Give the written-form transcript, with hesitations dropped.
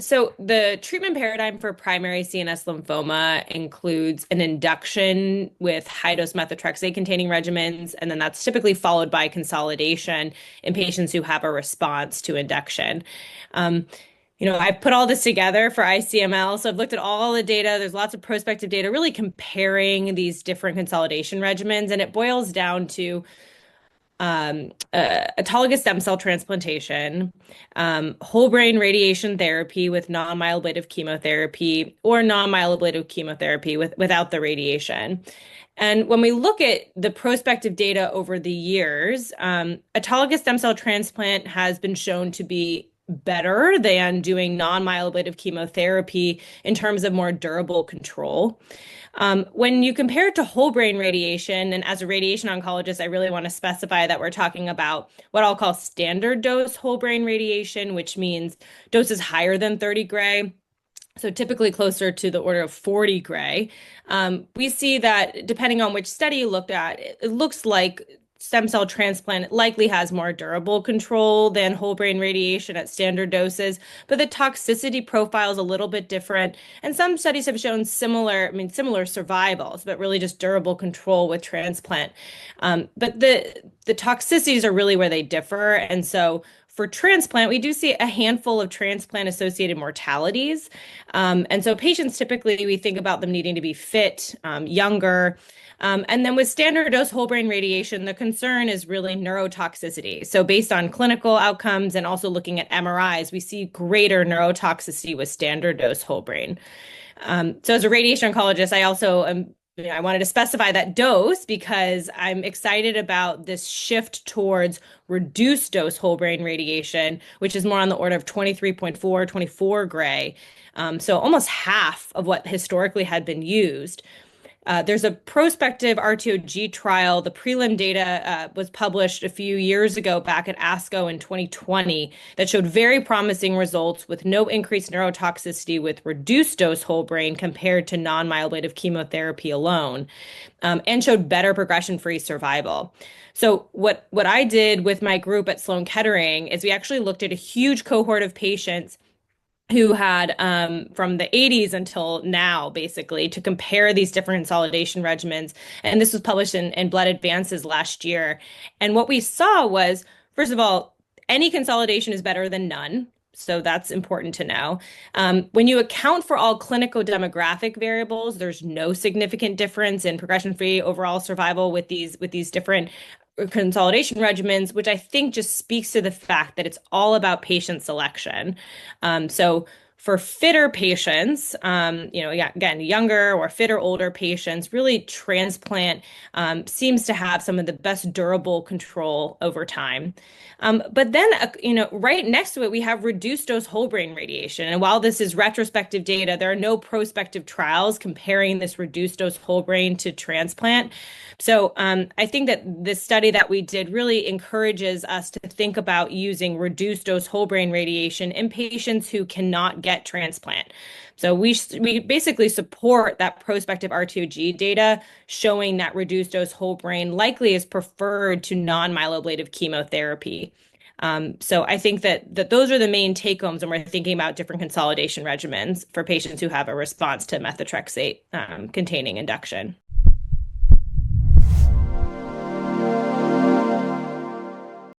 So the treatment paradigm for primary CNS lymphoma includes an induction with high-dose methotrexate-containing regimens, and then that's typically followed by consolidation in patients who have a response to induction. Um, I've put all this together for ICML, so I've looked at all the data. There's lots of prospective data really comparing these different consolidation regimens, and it boils down to autologous stem cell transplantation, whole brain radiation therapy with non-myeloablative chemotherapy, or non-myeloablative chemotherapy without the radiation. And when we look at the prospective data over the years, autologous stem cell transplant has been shown to be better than doing non-myeloablative chemotherapy in terms of more durable control. When you compare it to whole brain radiation, and as a radiation oncologist, I really want to specify that we're talking about what I'll call standard dose whole brain radiation, which means doses higher than 30 gray. So typically closer to the order of 40 gray. We see that depending on which study you looked at, it looks like stem cell transplant likely has more durable control than whole brain radiation at standard doses, but the toxicity profile is a little bit different. And some studies have shown similar survivals, but really just durable control with transplant. But the toxicities are really where they differ. And so for transplant, we do see a handful of transplant-associated mortalities. And so patients typically, we think about them needing to be fit, younger. And then with standard dose whole brain radiation, the concern is really neurotoxicity. So based on clinical outcomes and also looking at MRIs, we see greater neurotoxicity with standard dose whole brain. So as a radiation oncologist, I also I wanted to specify that dose because I'm excited about this shift towards reduced dose whole brain radiation, which is more on the order of 23.4, 24 gray. So almost half of what historically had been used. There's a prospective RTOG trial. The prelim data was published a few years ago back at ASCO in 2020 that showed very promising results with no increased neurotoxicity with reduced dose whole brain compared to non-myeloablative chemotherapy alone, and showed better progression-free survival. So what I did with my group at Sloan Kettering is we actually looked at a huge cohort of patients who had from the 80s until now, basically, to compare these different consolidation regimens. And this was published in Blood Advances last year. And what we saw was, first of all, any consolidation is better than none. So that's important to know. When you account for all clinical demographic variables, there's no significant difference in progression-free overall survival with these different consolidation regimens, which I think just speaks to the fact that it's all about patient selection. So for fitter patients, again, younger or fitter older patients, really transplant seems to have some of the best durable control over time. But then, right next to it, we have reduced dose whole brain radiation. And while this is retrospective data, there are no prospective trials comparing this reduced dose whole brain to transplant. So I think that this study that we did really encourages us to think about using reduced dose whole brain radiation in patients who cannot get transplant. So we basically support that prospective RTOG data showing that reduced dose whole brain likely is preferred to non-myeloablative chemotherapy. So I think that those are the main take homes when we're thinking about different consolidation regimens for patients who have a response to methotrexate containing induction.